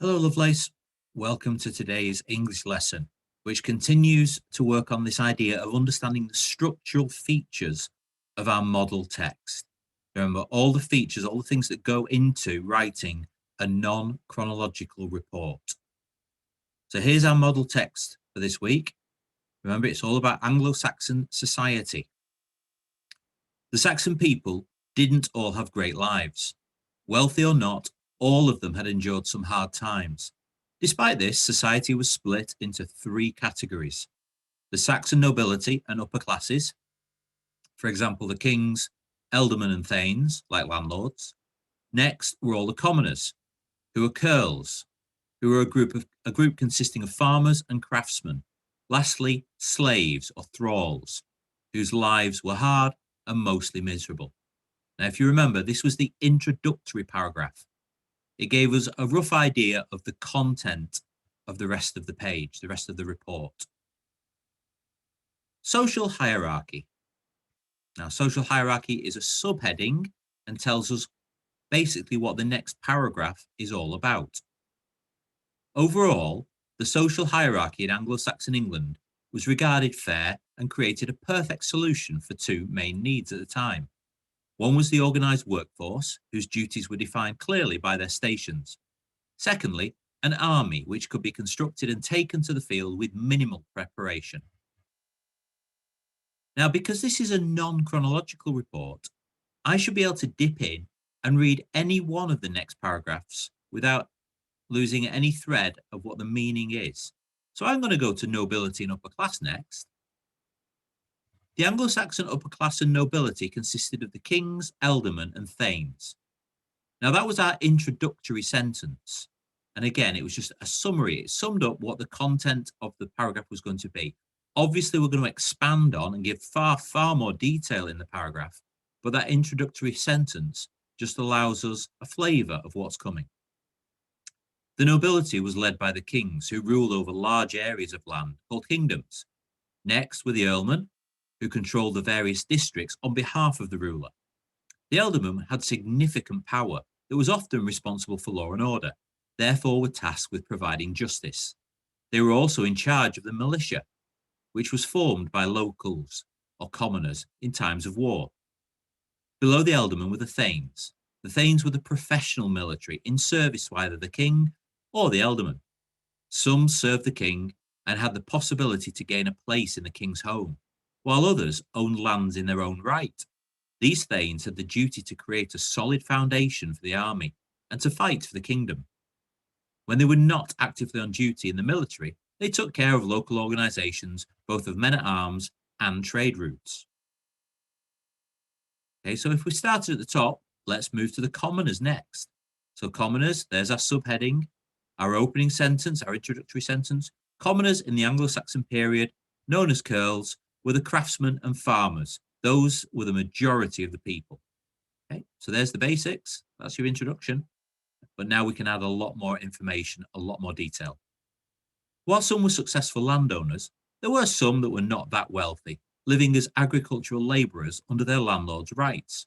Hello, Lovelace. Welcome to today's English lesson, which continues to work on this idea of understanding the structural features of our model text. Remember, all the features, all the things that go into writing a non-chronological report. So here's our model text for this week. Remember, it's all about Anglo-Saxon society. The Saxon people didn't all have great lives. Wealthy or not, all of them had endured some hard times. Despite this, society was split into three categories: the Saxon nobility and upper classes, for example, the kings, ealdormen, and thanes, like landlords. Next were all the commoners, who were ceorls, who were a group consisting of farmers and craftsmen. Lastly, slaves or thralls, whose lives were hard and mostly miserable. Now, if you remember, this was the introductory paragraph. It gave us a rough idea of the content of the rest of the page, the rest of the report. Social hierarchy. Now, social hierarchy is a subheading and tells us basically what the next paragraph is all about. Overall, the social hierarchy in Anglo-Saxon England was regarded fair and created a perfect solution for two main needs at the time. One was the organised workforce, whose duties were defined clearly by their stations. Secondly, an army which could be constructed and taken to the field with minimal preparation. Now, because this is a non-chronological report, I should be able to dip in and read any one of the next paragraphs without losing any thread of what the meaning is. So I'm going to go to nobility and upper class next. The Anglo-Saxon upper class and nobility consisted of the kings, ealdormen, and thanes. Now, that was our introductory sentence. And again, it was just a summary. It summed up what the content of the paragraph was going to be. Obviously, we're going to expand on and give far, far more detail in the paragraph, but that introductory sentence just allows us a flavour of what's coming. The nobility was led by the kings, who ruled over large areas of land called kingdoms. Next were the earlmen, who controlled the various districts on behalf of the ruler. The ealdormen had significant power that was often responsible for law and order, therefore were tasked with providing justice. They were also in charge of the militia, which was formed by locals or commoners in times of war. Below the ealdormen were the thanes. The thanes were the professional military in service to either the king or the ealdormen. Some served the king and had the possibility to gain a place in the king's home, while others owned lands in their own right. These thanes had the duty to create a solid foundation for the army and to fight for the kingdom. When they were not actively on duty in the military, they took care of local organizations, both of men-at-arms and trade routes. Okay, so if we started at the top, let's move to the commoners next. So commoners, there's our subheading, our opening sentence, our introductory sentence. Commoners in the Anglo-Saxon period, known as ceorls, were the craftsmen and farmers. Those were the majority of the people. Okay, so there's the basics. That's your introduction. But now we can add a lot more information, a lot more detail. While some were successful landowners, there were some that were not that wealthy, living as agricultural labourers under their landlord's rights.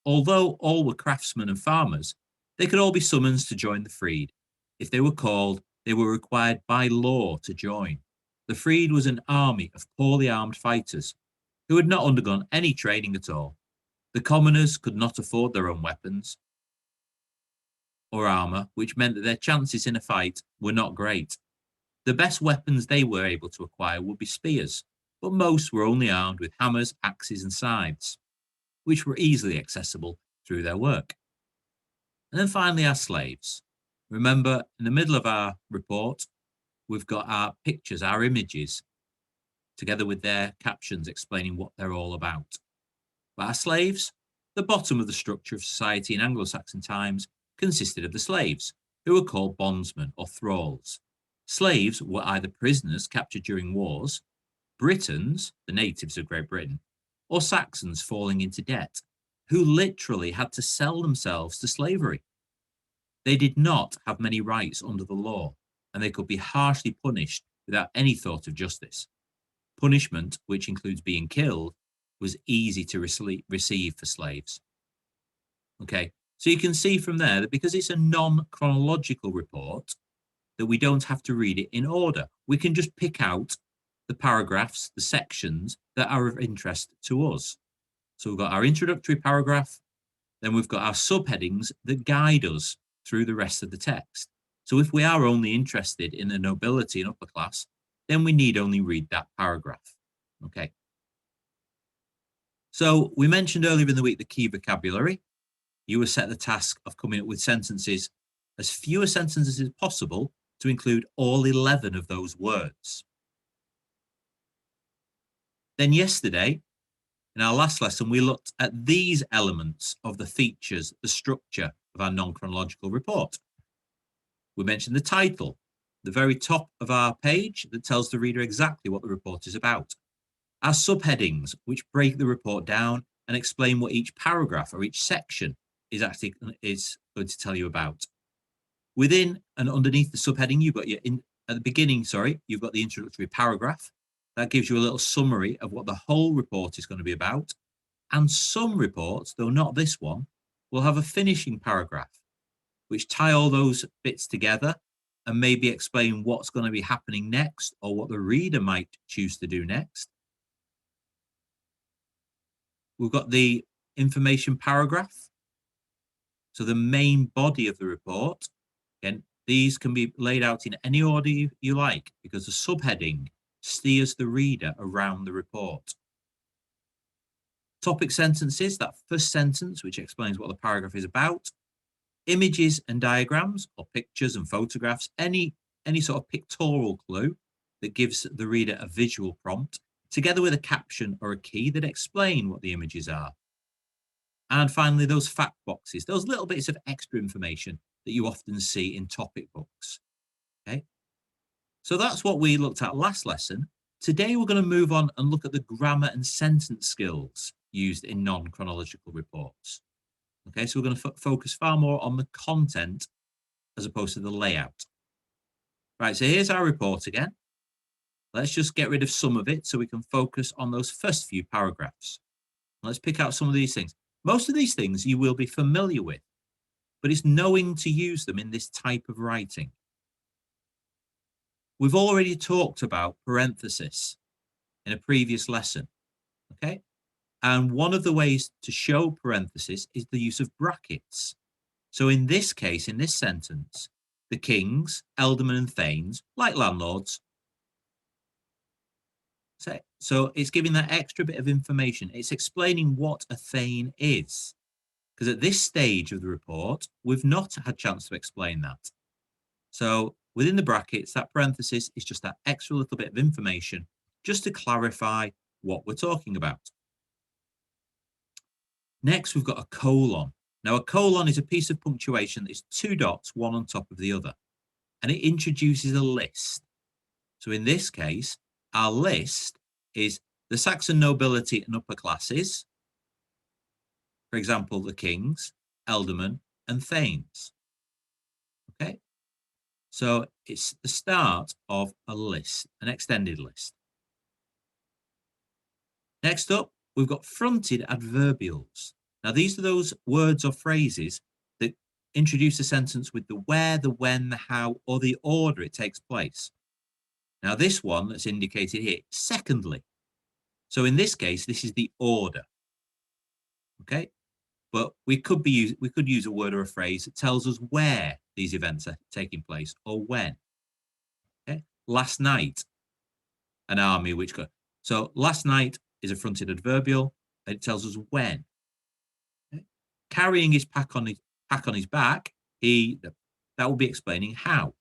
Although all were craftsmen and farmers, they could all be summoned to join the freed. If they were called, they were required by law to join. The freed was an army of poorly armed fighters who had not undergone any training at all. The commoners could not afford their own weapons or armour, which meant that their chances in a fight were not great. The best weapons they were able to acquire would be spears, but most were only armed with hammers, axes, and scythes, which were easily accessible through their work. And then finally, our slaves. Remember, in the middle of our report, we've got our pictures, our images, together with their captions explaining what they're all about. But our slaves, the bottom of the structure of society in Anglo-Saxon times, consisted of the slaves, who were called bondsmen or thralls. Slaves were either prisoners captured during wars, Britons, the natives of Great Britain, or Saxons falling into debt, who literally had to sell themselves to slavery. They did not have many rights under the law, and they could be harshly punished without any thought of justice. Punishment, which includes being killed, was easy to receive for slaves. Okay, So you can see from there that because it's a non-chronological report, that we don't have to read it in order. We can just pick out the paragraphs, the sections that are of interest to us. So we've got our introductory paragraph, then we've got our subheadings that guide us through the rest of the text. So if we are only interested in the nobility and upper class, then we need only read that paragraph. Okay. So we mentioned earlier in the week the key vocabulary. You were set the task of coming up with sentences, as fewer sentences as possible, to include all 11 of those words. Then yesterday, in our last lesson, we looked at these elements of the features, the structure of our non-chronological report. We mentioned the title, the very top of our page that tells the reader exactly what the report is about. Our subheadings, which break the report down and explain what each paragraph or each section is going to tell you about. Within and underneath the subheading, you've got at the beginning, you've got the introductory paragraph. That gives you a little summary of what the whole report is going to be about. And some reports, though not this one, will have a finishing paragraph, which tie all those bits together and maybe explain what's going to be happening next or what the reader might choose to do next. We've got the information paragraph. So the main body of the report. Again, these can be laid out in any order you like, because the subheading steers the reader around the report. Topic sentences, that first sentence, which explains what the paragraph is about. Images and diagrams, or pictures and photographs, any sort of pictorial clue that gives the reader a visual prompt, together with a caption or a key that explain what the images are. And finally, those fact boxes, those little bits of extra information that you often see in topic books. Okay, so that's what we looked at last lesson. Today, we're going to move on and look at the grammar and sentence skills used in non-chronological reports. Okay, so we're going to focus far more on the content as opposed to the layout. Right, so here's our report again. Let's just get rid of some of it so we can focus on those first few paragraphs. Let's pick out some of these things. Most of these things you will be familiar with, but it's knowing to use them in this type of writing. We've already talked about parenthesis in a previous lesson, okay? And one of the ways to show parenthesis is the use of brackets. So in this case, in this sentence, the kings, aldermen and thanes, like landlords. So it's giving that extra bit of information. It's explaining what a thane is. Because at this stage of the report, we've not had a chance to explain that. So within the brackets, that parenthesis is just that extra little bit of information just to clarify what we're talking about. Next, we've got a colon. Now, a colon is a piece of punctuation that is two dots, one on top of the other, and it introduces a list. So in this case, our list is the Saxon nobility and upper classes, for example, the kings, aldermen, and thanes. Okay, so it's the start of a list, an extended list. Next up, we've got fronted adverbials. Now, these are those words or phrases that introduce a sentence with the where, the when, the how, or the order it takes place. Now, this one that's indicated here, secondly. So in this case, this is the order. Okay, but we could use a word or a phrase that tells us where these events are taking place or when. Okay, last night, an army which got. So last night is a fronted adverbial. And it tells us when. Okay. Carrying his pack on his back, that will be explaining how.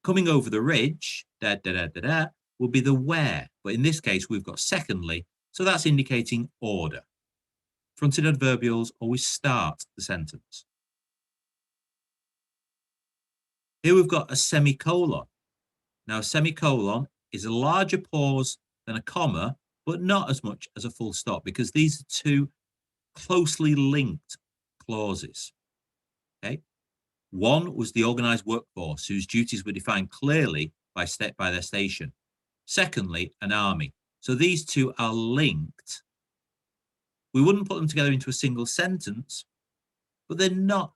Coming over the ridge, will be the where. But in this case, we've got secondly, so that's indicating order. Fronted adverbials always start the sentence. Here we've got a semicolon. Now, a semicolon is a larger pause than a comma, but not as much as a full stop, because these are two closely linked clauses. Okay. One was the organized workforce, whose duties were defined clearly by their station. Secondly, an army. So these two are linked. We wouldn't put them together into a single sentence, but they're not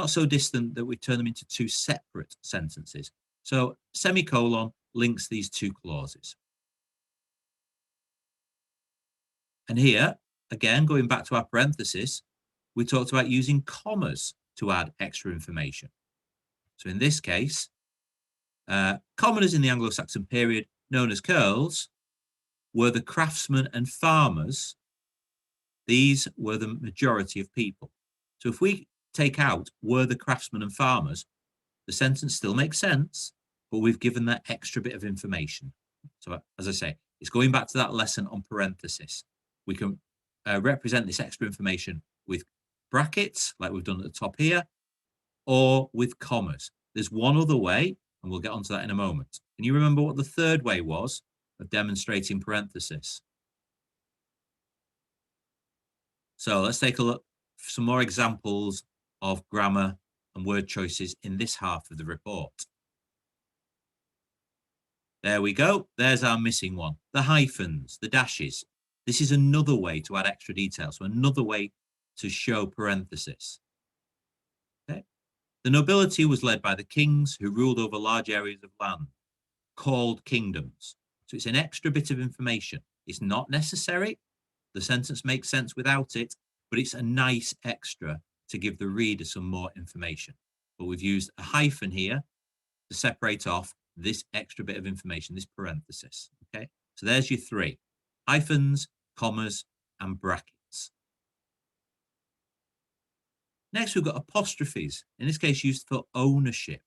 so distant that we turn them into two separate sentences. So semicolon links these two clauses. And here, again, going back to our parenthesis, we talked about using commas to add extra information. So in this case, commoners in the Anglo-Saxon period, known as ceorls, were the craftsmen and farmers. These were the majority of people. So if we take out were the craftsmen and farmers, the sentence still makes sense, but we've given that extra bit of information. So as I say, it's going back to that lesson on parenthesis. We can represent this extra information with brackets, like we've done at the top here, or with commas. There's one other way, and we'll get onto that in a moment. Can you remember what the third way was of demonstrating parenthesis? So let's take a look at some more examples of grammar and word choices in this half of the report. There we go. There's our missing one. The hyphens, the dashes. This is another way to add extra detail. So another way to show parenthesis. Okay. The nobility was led by the kings who ruled over large areas of land, called kingdoms. So it's an extra bit of information. It's not necessary. The sentence makes sense without it, but it's a nice extra to give the reader some more information. But we've used a hyphen here to separate off this extra bit of information, this parenthesis. Okay, so there's your three: hyphens, commas, and brackets. Next, we've got apostrophes, in this case used for ownership.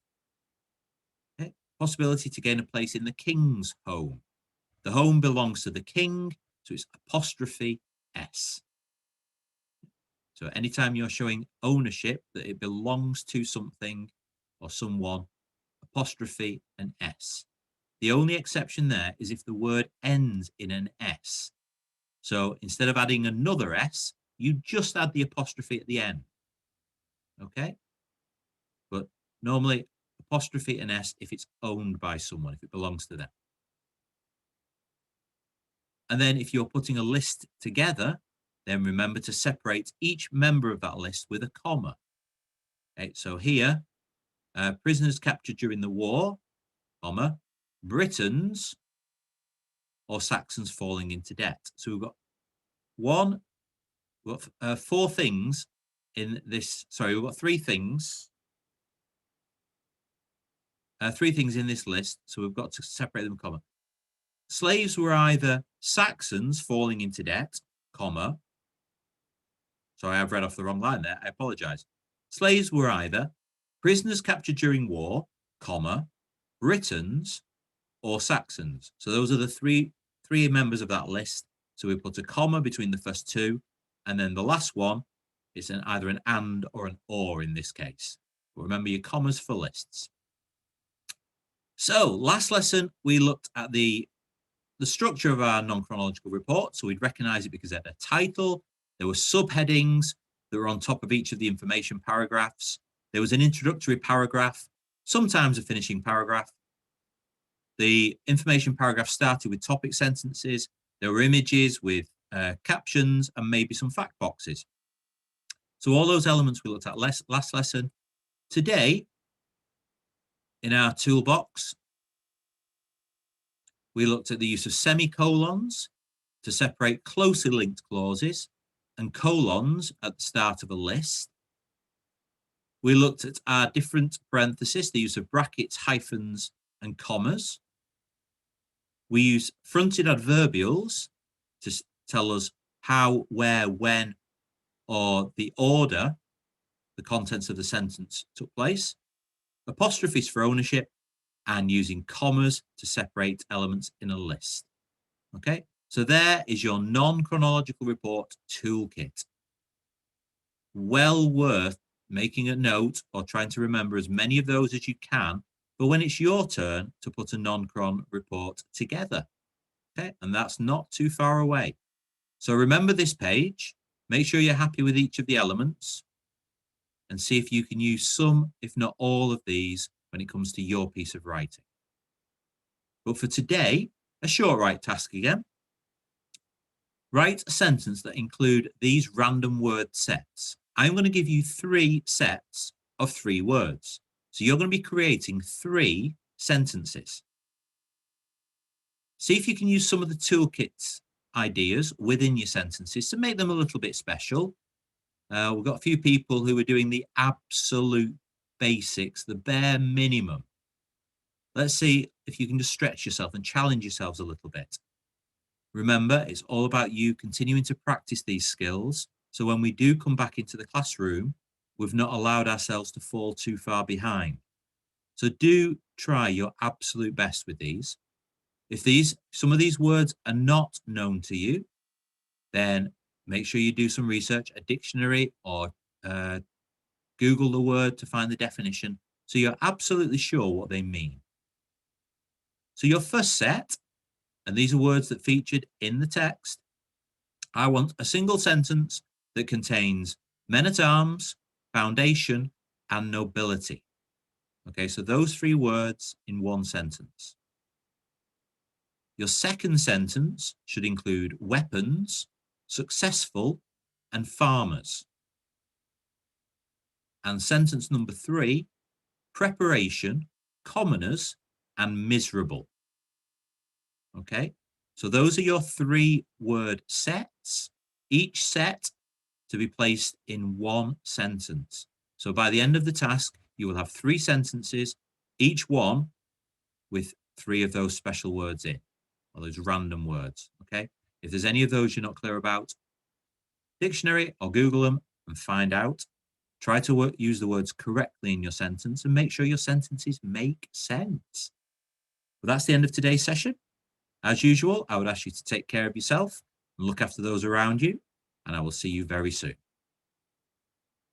Okay? Possibility to gain a place in the king's home. The home belongs to the king, so it's apostrophe S. So anytime you're showing ownership, that it belongs to something or someone, apostrophe and S. The only exception there is if the word ends in an S. So instead of adding another S, you just add the apostrophe at the end. Okay? But normally apostrophe and S if it's owned by someone, if it belongs to them. And then if you're putting a list together, then remember to separate each member of that list with a comma. Okay, so here, prisoners captured during the war, comma, Britons or Saxons falling into debt. So we've got four things in this. Sorry, we've got three things. Three things in this list. So we've got to separate them, comma. Slaves were either Saxons falling into debt, comma. Sorry, I've read off the wrong line there. I apologize. Slaves were either prisoners captured during war, comma, Britons or Saxons. So those are the three members of that list. So we put a comma between the first two, and then the last one is either an and or an or in this case. But remember your commas for lists. So last lesson, we looked at the structure of our non-chronological report. So we'd recognize it because it had a title. There were subheadings that were on top of each of the information paragraphs. There was an introductory paragraph, sometimes a finishing paragraph. The information paragraph started with topic sentences. There were images with captions and maybe some fact boxes. So all those elements we looked at last lesson. Today, in our toolbox, we looked at the use of semicolons to separate closely linked clauses and colons at the start of a list. We looked at our different parentheses, the use of brackets, hyphens, and commas. We use fronted adverbials to tell us how, where, when, or the order the contents of the sentence took place. Apostrophes for ownership, and using commas to separate elements in a list. Okay, so there is your non-chronological report toolkit. Well worth making a note or trying to remember as many of those as you can, but when it's your turn to put a non-chron report together. Okay, and that's not too far away. So remember this page, make sure you're happy with each of the elements, and see if you can use some, if not all of these, when it comes to your piece of writing. But for today, a short write task again. Write a sentence that include these random word sets. I'm going to give you 3 sets of 3 words. So you're going to be creating 3 sentences. See if you can use some of the toolkit's ideas within your sentences to make them a little bit special. We've got a few people who are doing the absolute basics, the bare minimum. Let's see if you can just stretch yourself and challenge yourselves a little bit. Remember, it's all about you continuing to practice these skills. So when we do come back into the classroom, we've not allowed ourselves to fall too far behind. So do try your absolute best with these. If some of these words are not known to you, then make sure you do some research, a dictionary, or Google the word to find the definition, so you're absolutely sure what they mean. So your first set, and these are words that featured in the text, I want a single sentence that contains men-at-arms, foundation, and nobility. Okay, so those 3 words in one sentence. Your second sentence should include weapons, successful, and farmers. And sentence number 3, preparation, commoners, and miserable. Okay, so those are your 3 word sets, each set to be placed in one sentence. So by the end of the task, you will have 3 sentences, each one with 3 of those special words in, or those random words. Okay, if there's any of those you're not clear about, dictionary or Google them and find out. Try to use the words correctly in your sentence and make sure your sentences make sense. But that's the end of today's session. As usual, I would ask you to take care of yourself and look after those around you, and I will see you very soon.